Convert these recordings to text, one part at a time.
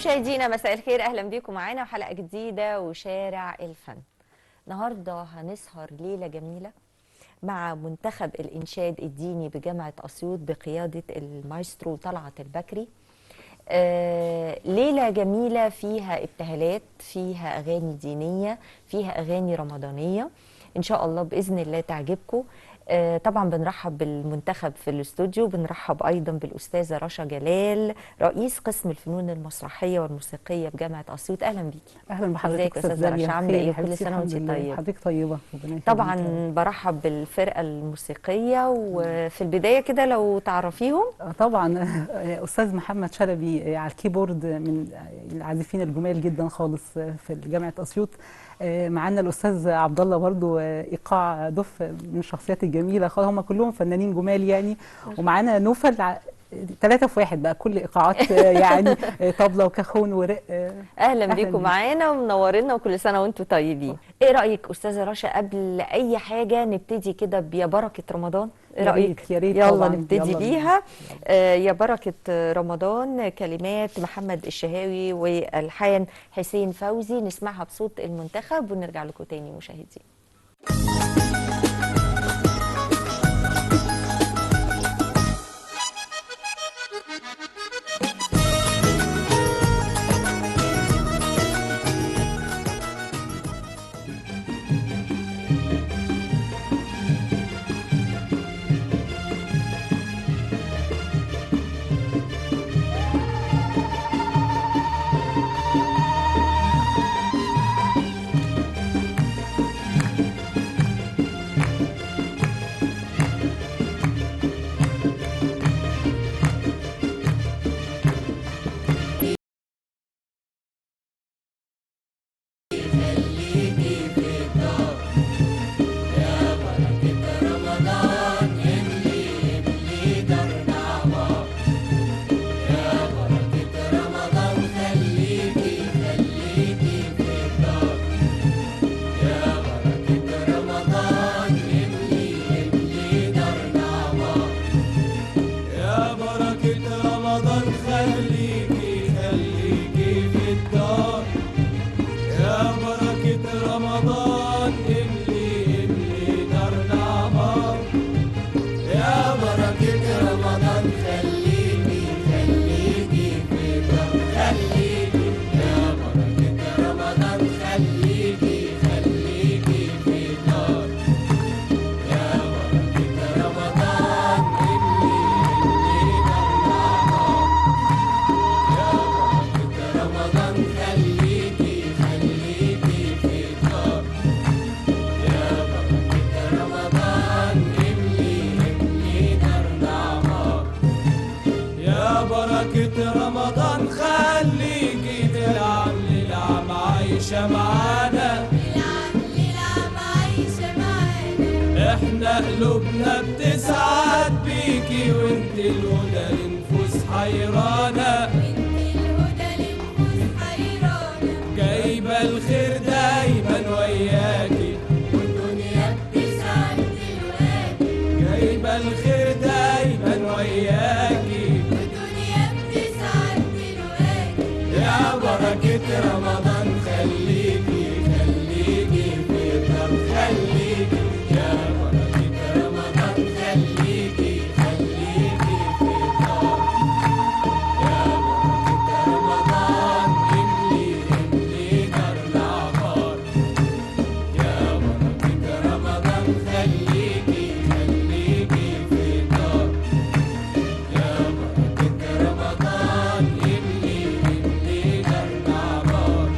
مشاهدينا مساء الخير، اهلا بيكم معانا وحلقه جديده وشارع الفن. النهارده هنسهر ليله جميله مع منتخب الانشاد الديني بجامعه اسيوط بقياده المايسترو طلعت البكري. ليله جميله فيها ابتهالات، فيها اغاني دينيه، فيها اغاني رمضانيه، ان شاء الله باذن الله تعجبكم. طبعا بنرحب بالمنتخب في الاستوديو، بنرحب ايضا بالاستاذه رشا جلال رئيس قسم الفنون المسرحيه والموسيقيه بجامعه اسيوط. اهلا بيكي. اهلا بحضرتك استاذه رشا، عامله ايه؟ كل سنه وانت طيبه. حضرتك طيبه. طبعا برحب بالفرقه الموسيقيه، وفي البدايه كده لو تعرفيهم. طبعا استاذ محمد شلبي على الكيبورد، من العازفين الجمال جدا خالص في جامعه اسيوط. معانا الاستاذ عبد الله برضو ايقاع دف من الشخصيات الجميله خالص، هم كلهم فنانين جمال يعني. ومعانا نوفل 3 في 1 بقى، كل ايقاعات يعني طبله وكاخون ورق. اهلا بيكم معانا ومنورينا، وكل سنه وانتم طيبين. ايه رايك استاذه رشا قبل اي حاجه نبتدي كده بيا بركه رمضان؟ ايه رايك؟ يا ريت يلا طبعا نبتدي بيها. يا بركه رمضان، كلمات محمد الشهاوي والحان حسين فوزي، نسمعها بصوت المنتخب ونرجع لكم تاني مشاهدين. قلوبنا بتسعد بيكي، وانت الهدى لنفوس حيرانة، جايبة الخير دايما وياكي، والدنيا بتسعد دلوقتي، جايبة الخير دايما وياكي، والدنيا بتسعد دلوقتي. يا بركة رمضان خليكي خليكي في الدار، خليكي يا بركة رمضان، خليكي خليكي في الدار. يا بركة رمضان املي املي دارنا عمار. يا بركة رمضان خليكي خليكي في الدار. يا بركة رمضان املي املي دارنا عمار.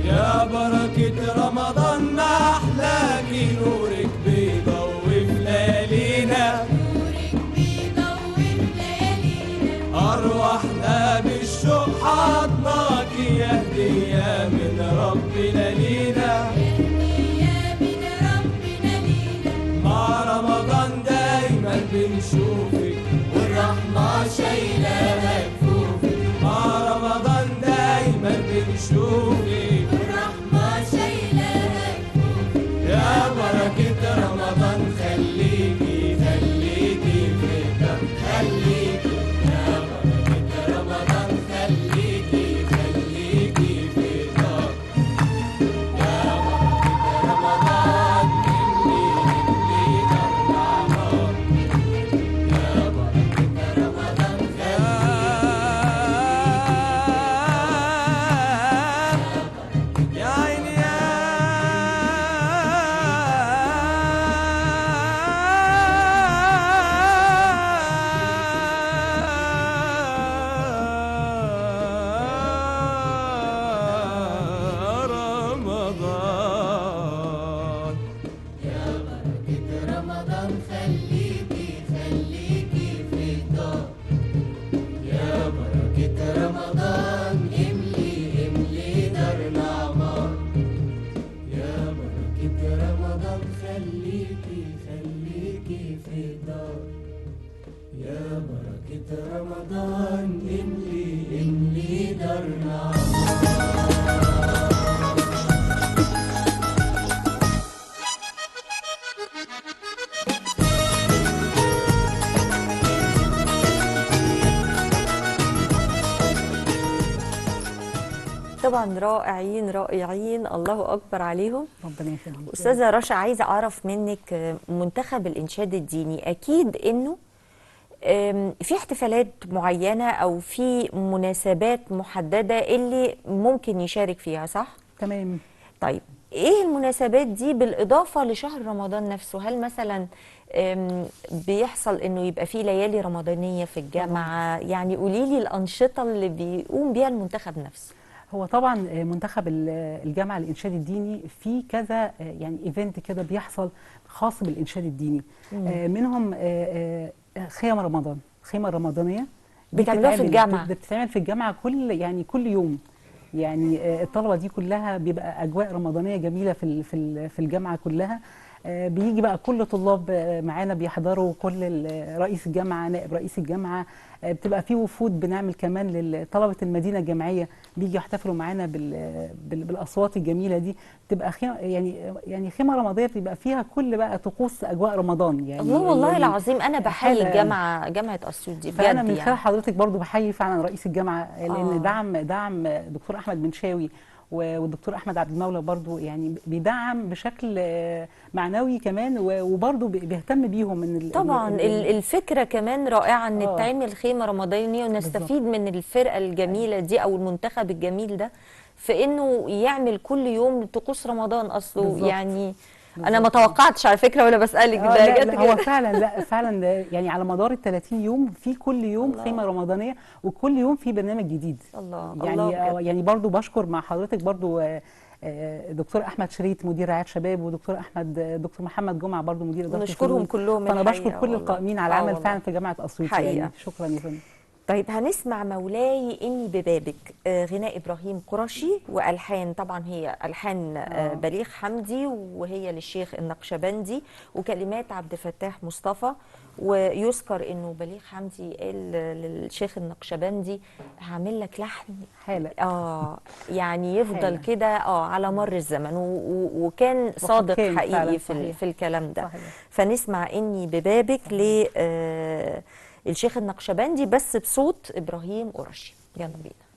يا بركة رمضان ما أحلاكي، نورك بيضوي في ليالينا، نورك بيضوي في ليالينا، أرواحنا بالشوق حضناكي، يا هدية من ربنا لينا، يا هدية من ربنا لينا. مع رمضان دايما بنشوفك، والرحمة شايلة كفوفك، مع رمضان دايما بنشوفك، والرحمة شايلة كفوفك. يا بركة رمضان خليكي خليكي في الدار، خليكي يا بركة رمضان، خليكي خليكي خليكي في الدار، يا بركة رمضان املي املي دارنا. طبعا رائعين رائعين، الله اكبر عليهم. ربنا يخليك. استاذه رشا، عايزه اعرف منك منتخب الانشاد الديني اكيد انه في احتفالات معينه او في مناسبات محدده اللي ممكن يشارك فيها، صح؟ تمام. طيب ايه المناسبات دي بالاضافه لشهر رمضان نفسه؟ هل مثلا بيحصل انه يبقى في ليالي رمضانيه في الجامعه؟ يعني قولي لي الانشطه اللي بيقوم بيها المنتخب نفسه. هو طبعا منتخب الجامعه الانشاد الديني في كذا يعني ايفنت كده بيحصل خاص بالانشاد الديني. منهم خيم رمضان، خيمه رمضانيه بتعملوها في الجامعه؟ بتتعمل في الجامعه كل يوم. يعني الطلبه دي كلها بيبقى اجواء رمضانيه جميله في الجامعه كلها. بيجي بقى كل طلاب معانا بيحضروا، كل رئيس الجامعه، نائب رئيس الجامعه، بتبقى في وفود بنعمل كمان لطلبه المدينه الجامعيه بيجي يحتفلوا معانا بالاصوات الجميله دي. بتبقى يعني خيمه رمضانيه بتبقى فيها كل بقى طقوس اجواء رمضان. يعني الله والله يعني العظيم انا بحيي جامعه اسيوط دي بجد. فانا من خلال يعني حضرتك برضو بحيي فعلا رئيس الجامعه، لان دعم دكتور احمد منشاوي والدكتور احمد عبد المولى برضو يعني بيدعم بشكل معنوي كمان، وبرضو بيهتم بيهم من طبعا الفكره كمان رائعه ان تعمل خيمه رمضانيه ونستفيد من الفرقه الجميله دي او المنتخب الجميل ده في انه يعمل كل يوم طقوس رمضان اصله. بالزبط. يعني انا ما توقعتش على فكره ولا بسالك ده لا هو فعلا يعني على مدار ال 30 يوم في كل يوم الله. خيمه رمضانيه وكل يوم في برنامج جديد. الله يعني الله يعني برضو بشكر مع حضرتك برضو دكتور احمد شريط مدير رعايه شباب، دكتور محمد جمعه برضو مدير اداره نشكرهم كلهم. فانا بشكر كل القائمين على العمل فعلا في جامعه اسيوط. يعني شكرا يا فندم. طيب هنسمع مولاي إني ببابك، غناء إبراهيم قرشي، وألحان طبعا هي ألحان بليغ حمدي وهي للشيخ النقشبندي وكلمات عبد الفتاح مصطفى. ويذكر إنه بليغ حمدي قال للشيخ النقشبندي هعمل لك لحن حالة يعني يفضل كده على مر الزمن، وكان صادق حقيقي في الكلام ده. صحيح. فنسمع إني ببابك الشيخ النقشبندي بس بصوت إبراهيم قرشي. يلا بينا.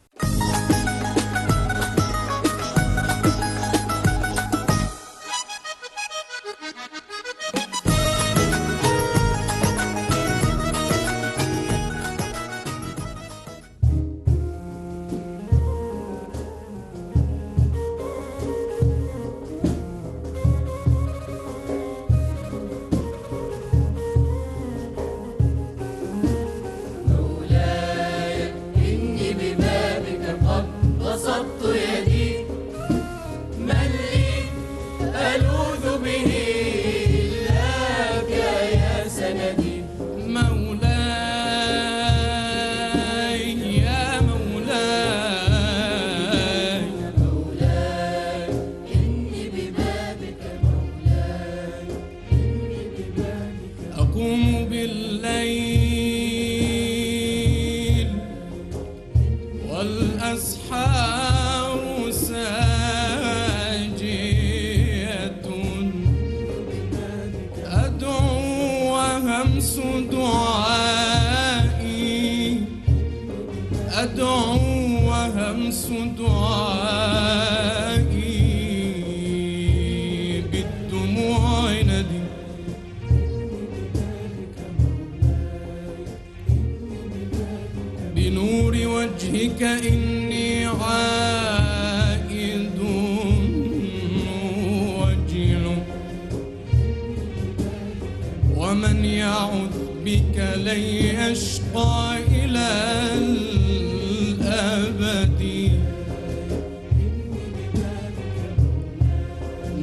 إني عائد وجل، ومن يعد بك لن يشقى إلى الأبد،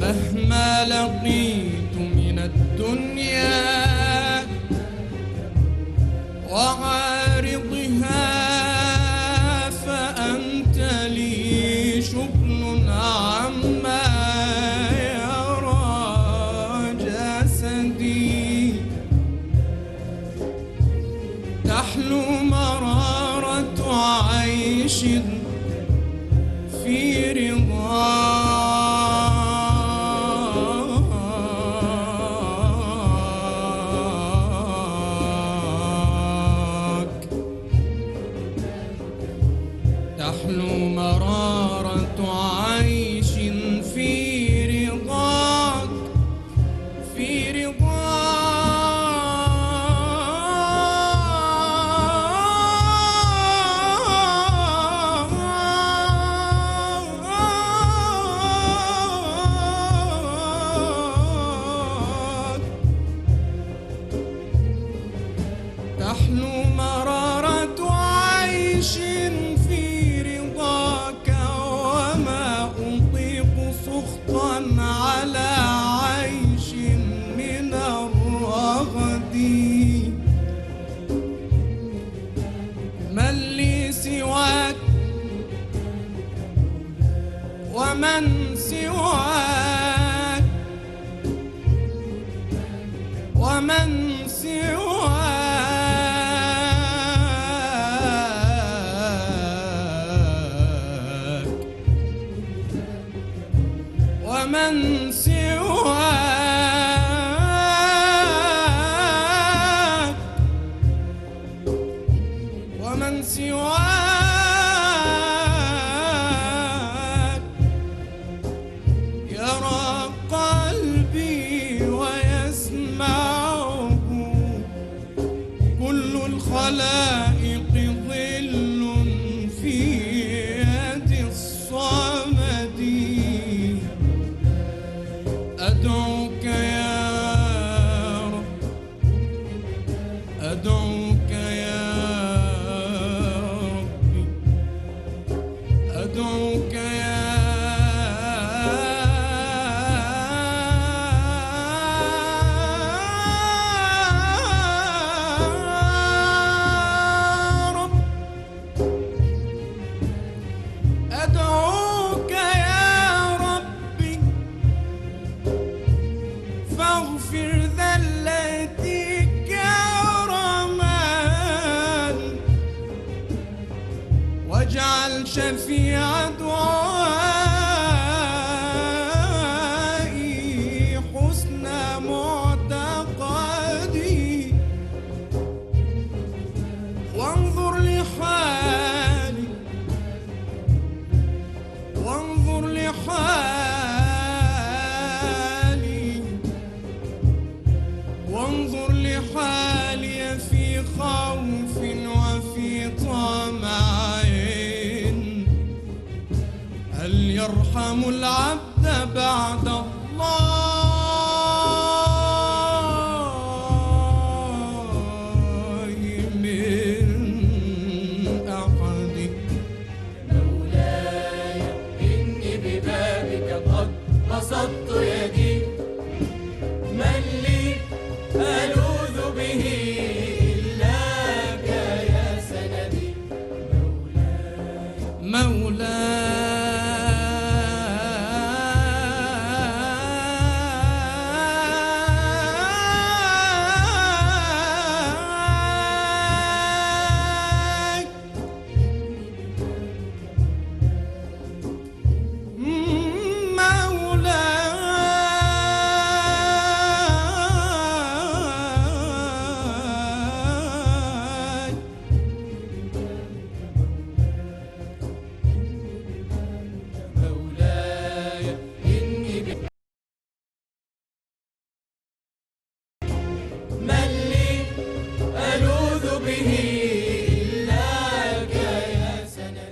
مهما لقيت من الدنيا وعارضها فأنت لي شغل عما يرى ومن سواك ومن سواك ومن سواك يرى قلبي ويسمعه كل الخلائق ظل في يد الصمد أدعوك يا رب أدعوك يا ربي أدعوك يا رب أدعوك يا ربي فاغفر ذلتي كرما واجعل شفيع دعائي حسن معتقدي وانظر لحالي وانظر لحالي وانظر لحالي في خوف وفي طمع هل يرحم العبد بعد الله من أحد مولاي إني ببابك قد بسطت يدي من لي ألوذ به إلاك يا سندي مولاي مولاي مولاي إني من لي ألوذ به إلاك يا سندي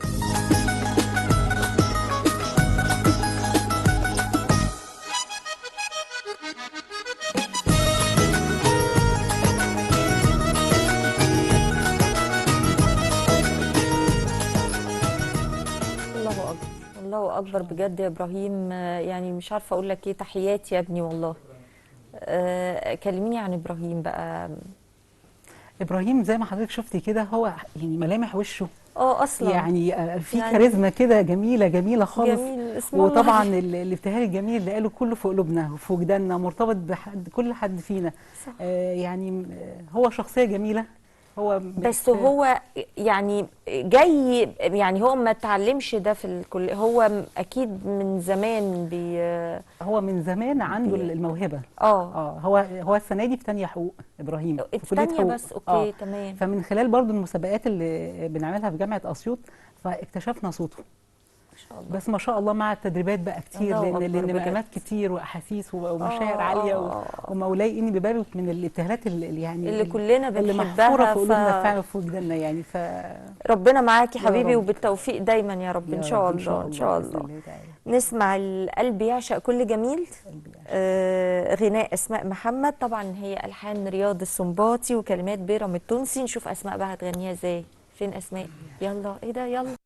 الله اكبر الله اكبر بجد يا ابراهيم. يعني مش عارفه اقول لك ايه. تحياتي يا ابني والله. كلميني عن ابراهيم بقى. ابراهيم زي ما حضرتك شفتي كده، هو يعني ملامح وشه اصلا يعني في يعني كاريزما كده جميله جميله خالص. جميل اسم الله. وطبعا الابتهال الجميل اللي قاله كله في قلوبنا وفي وجداننا، مرتبط بحد كل حد فينا. صح. يعني هو شخصية جميلة. هو بس هو يعني جاي، يعني هو ما اتعلمش ده في الكلية، هو اكيد من زمان هو من زمان عنده الموهبة. اه هو السنة دي في تانية حقوق ابراهيم، في كلية تانية حقوق. بس. اوكي تمام. فمن خلال برضو المسابقات اللي بنعملها في جامعة أسيوط فاكتشفنا صوته. ما شاء الله. بس ما شاء الله مع التدريبات بقى كتير، الله لان أكبر بجد. مقامات كتير واحاسيس ومشاعر عاليه ومولاي اني ببابك من الابتهالات اللي يعني اللي كلنا اللي بنحبها. محفوره في قلوبنا فعلا في وجداننا يعني. ربنا معاكي يا حبيبي، رب. وبالتوفيق دايما يا رب. ان شاء الله ان شاء بإذن الله. الله تعالى. نسمع القلب يعشق كل جميل. قلبي يعشق. غناء اسماء محمد، طبعا هي الحان رياض السنباطي وكلمات بيرم التونسي. نشوف اسماء بقى هتغنيها ازاي. فين اسماء؟ يلا ايه ده، يلا.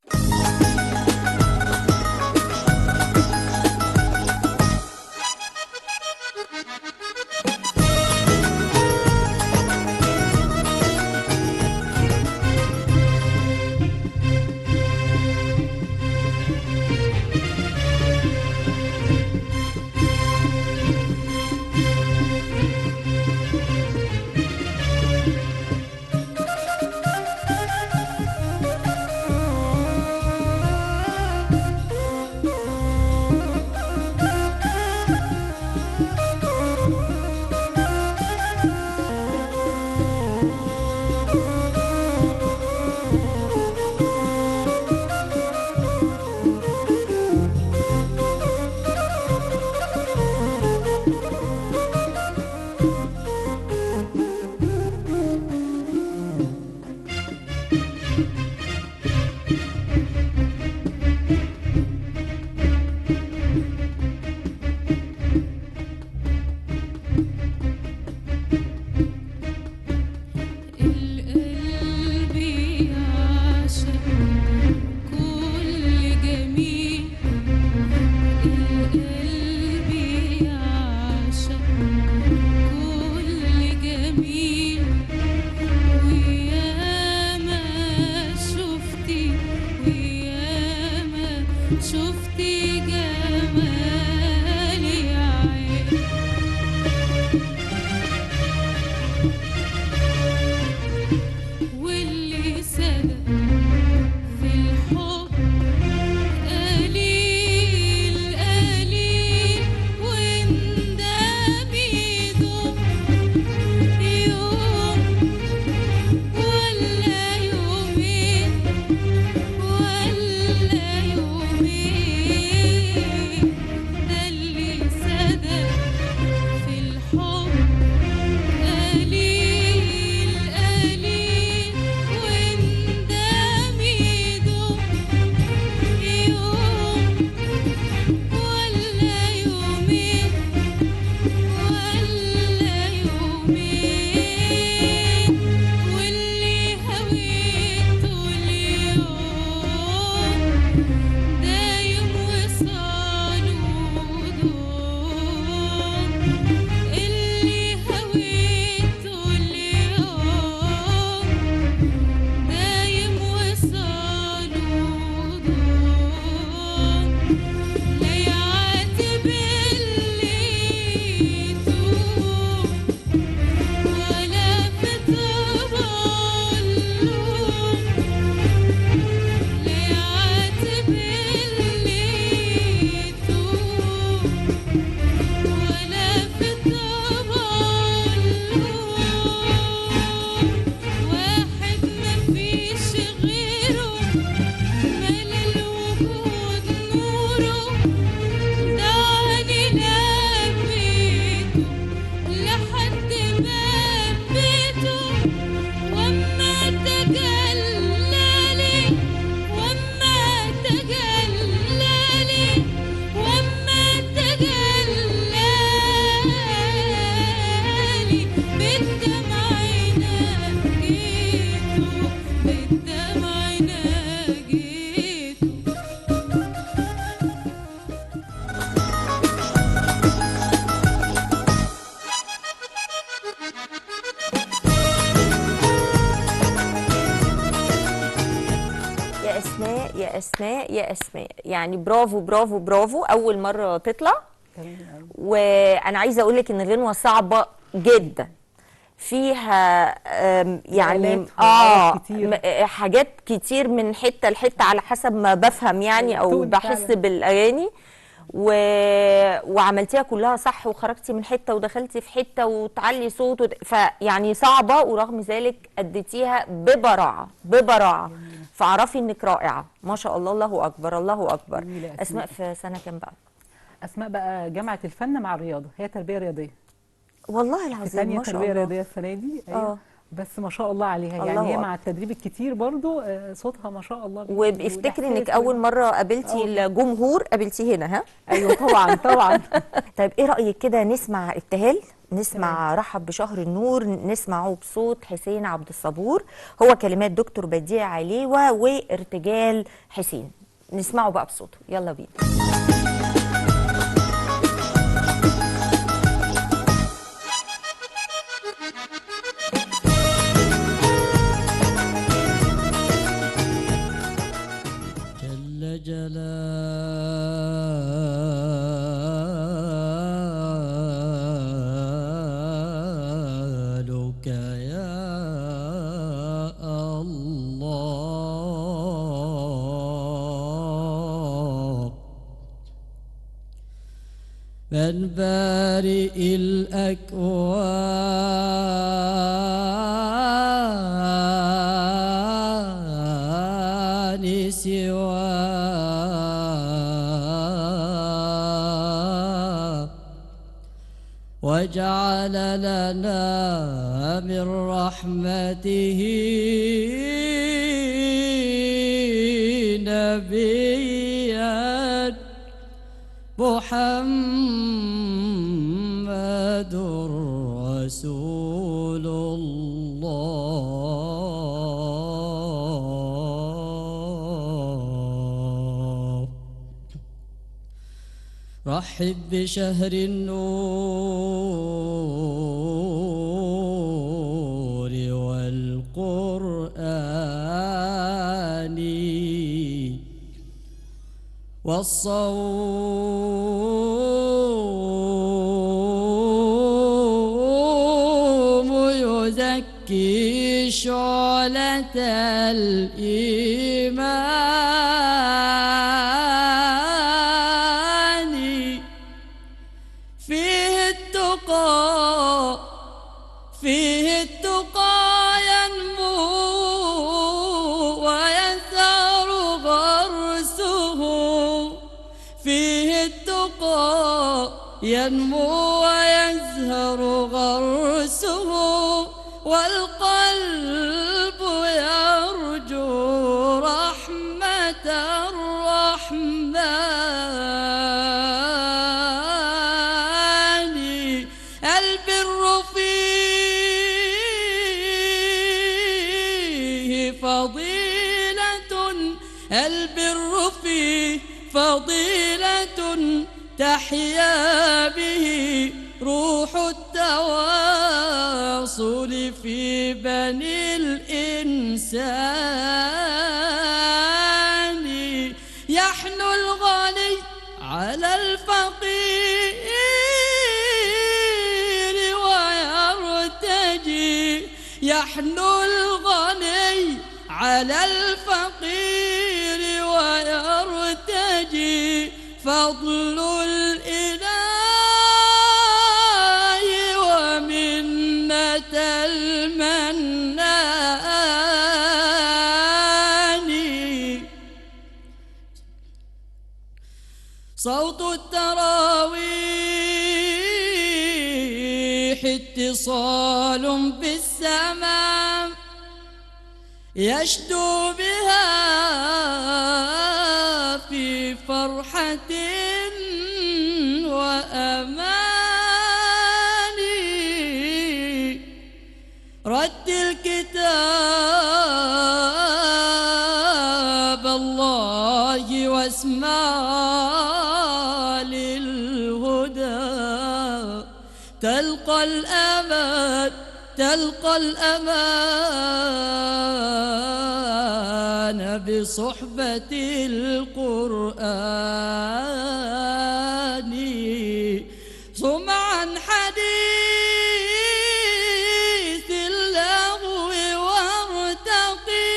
أسماء يا أسماء، يعني برافو برافو برافو، أول مرة تطلع. تمام أوي. وأنا عايزة أقولك إن الغنوة صعبة جدا، فيها يعني نقلات وحوارات كتير. حاجات كتير من حتة لحتة على حسب ما بفهم يعني أو تون بحس فعلا. بالأغاني. وعملتيها كلها صح، وخرجتي من حتة ودخلتي في حتة وتعلي صوت فيعني صعبة، ورغم ذلك أديتيها ببراعة ببراعة. فاعرفي إنك رائعة ما شاء الله، الله أكبر الله أكبر. جميلة يا أسماء في سنة كام بقى؟ أسماء بقى جامعة الفن مع الرياضة، هي تربية رياضية. والله في العظيم ثانية ما شاء تربية الله. رياضية السنة دي. أيوه. بس ما شاء الله عليها، يعني الله هي أكبر. مع التدريب الكتير برضو صوتها ما شاء الله. وبافتكر انك والإحساس اول مره قابلتي والله. الجمهور قابلتيه هنا، ها؟ أيوه طبعا طبعا. طيب ايه رايك كده نسمع ابتهال، نسمع تمام. رحب بشهر النور، نسمعه بصوت حسين عبد الصبور، هو كلمات دكتور بديع عليوة وارتجال حسين. نسمعه بقى بصوته، يلا بينا. جل جلالك يا الله، من بارئ الأكوان سواه، وجعل لنا من رحمته نبيا محمد رسول الله. رحب بشهر النور والقرآن والصوم يزكي شعلة الإيمان، فيه التقى ينمو ويزهر غرسه، فيه التقى ينمو ويزهر غرسه، والقلب يرجو رحمة الرحمن. البر فيه فضيلة، البر فيه فضيلة تحيا به روح التواصل في بني الإنسان. يحنو الغني على الفقير ويرتجي، يحنو الغني على الفقير ويرتجي فضل الإله ومنة المنان. صوت التراويح اتصال بالسماء، يشدو بها في فرحة وأمان. رتل كتاب الله واسمع للهدى، تلقى الأمان تلقى الأمان بصحبة القرآن. ثم عن حديث اللغو وارتقي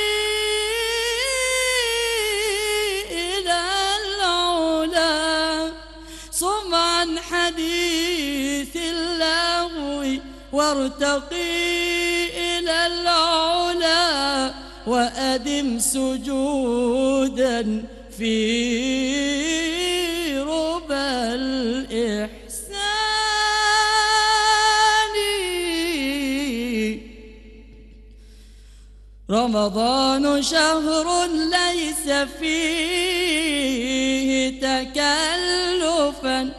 إلى العلا. ثم عن حديث اللغو وارتقي إلى العلا، وأدم سجودا في ربى الإحسان. رمضان شهر ليس فيه تكلفا،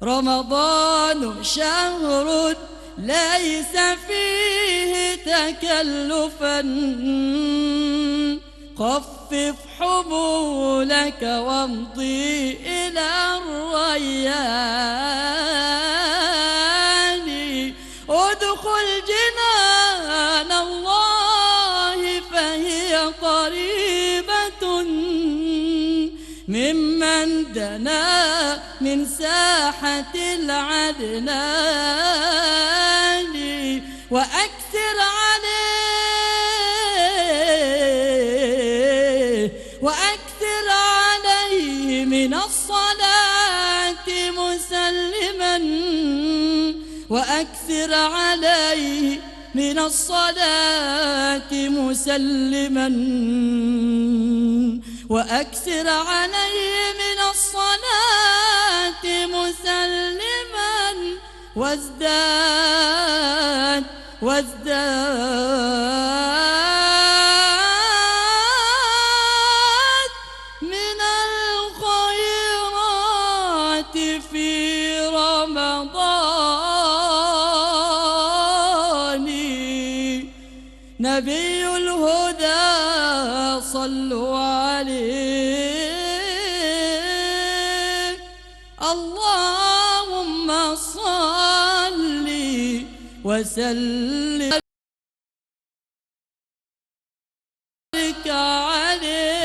رمضان شهر ليس فيه تكلفا. خفف حمولك وامضي إلى الريان. ادخل جنان الله فهي قريبة ممن دنا من ساحة العدنان. وأكثر عليه من الصلاة مسلما، وأكثر عليه من الصلاة مسلما، وأكثر عليه من الصلاة مسلما. وازداد من الخيرات في رمضان. نبي الهدى صلوا عليه، اللهم صل وسلم عليه.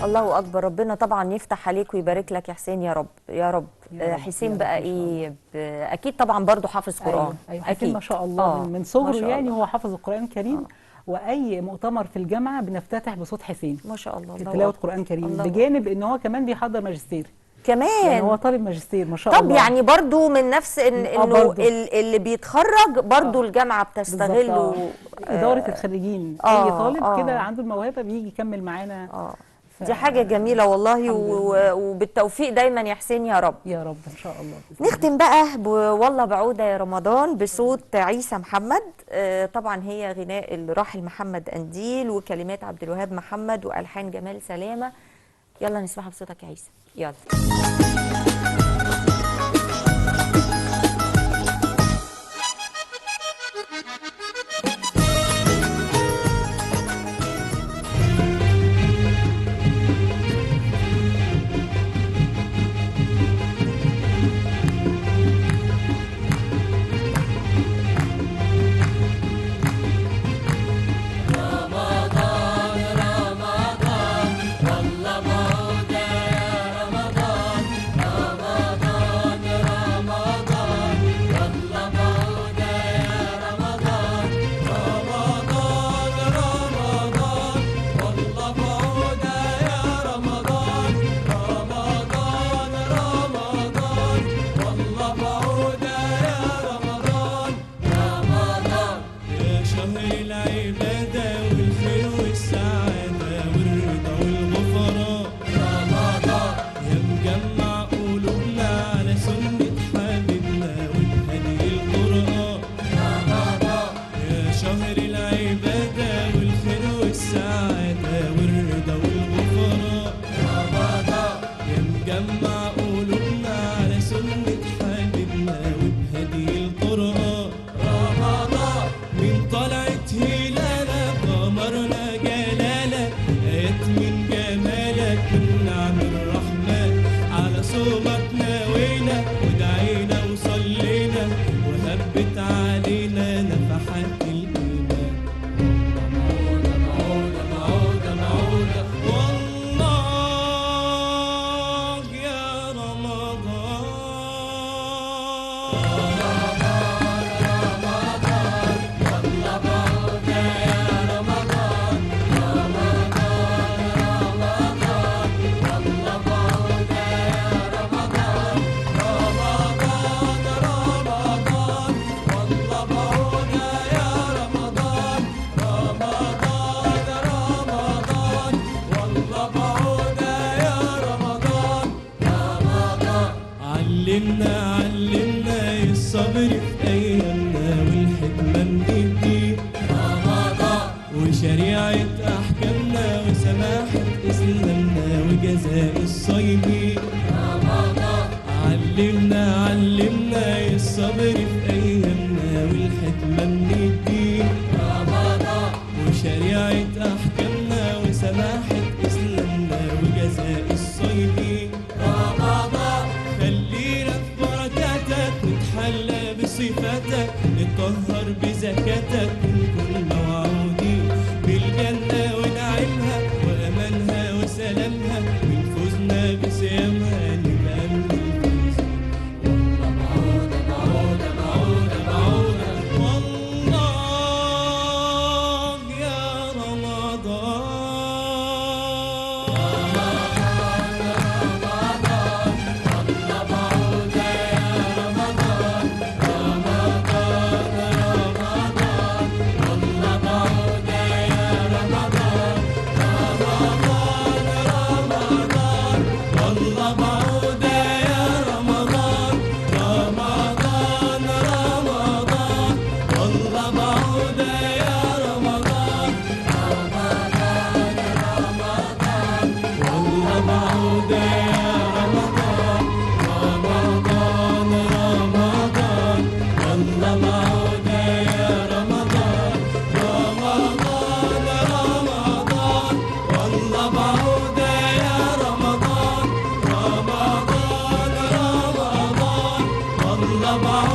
الله اكبر. ربنا طبعا يفتح عليك ويبارك لك يا حسين يا رب يا رب. يا رب، حسين يا رب بقى إن شاء ايه اكيد طبعا برضو حافظ قران. أيوة. اكيد حسين ما شاء الله من ما صغره شاء يعني الله. هو حافظ القرآن الكريم. واي مؤتمر في الجامعه بنفتتح بصوت حسين ما شاء الله. في الله تلاوه أكبر. قرآن كريم، الله بجانب ان هو كمان بيحضر ماجستير. كمان يعني هو طالب ماجستير ما شاء طب الله. يعني برضو من نفس انه برضو. اللي بيتخرج برضو الجامعه بتستغله. بالظبط. اداره الخريجين آه، اي طالب آه. كده عنده الموهبه بيجي يكمل معانا. دي حاجه جميله والله، الحمد وبالتوفيق دايما يا حسين يا رب. يا رب ان شاء الله بإذن الله. نختم بقى والله بعودة يا رمضان بصوت عيسى محمد. طبعا هي غناء الراحل محمد قنديل وكلمات عبد الوهاب محمد والحان جمال سلامه. يلا نسمعها بصوتك يا عيسى، يلا. رمضان والله بعودة يا رمضان. هفت علينا نفحات الإيمان. معودة معودة معودة والله يا رمضان. علمنا الصبر في أيامنا والحكمة نجيب رمضان، وشريعة أحكامنا وسماحة إسلامنا وجزاء الصايمين رمضان. علمنا الصبر في أيامنا والحكمة نجيب رمضان، وشريعة أحكامنا وسماحة إسلامنا وجزاء الصايمين رمضان. خلينا في بركاتك نتحلى بصفاتك نتطهر بزكاتك ونكون موعودين بالجنة ونعيمها وأمانها وسلامها ونفوزنا بصيامها نبقى من الفائزين. والله معودة معودة معودة معودة والله يا رمضان. الله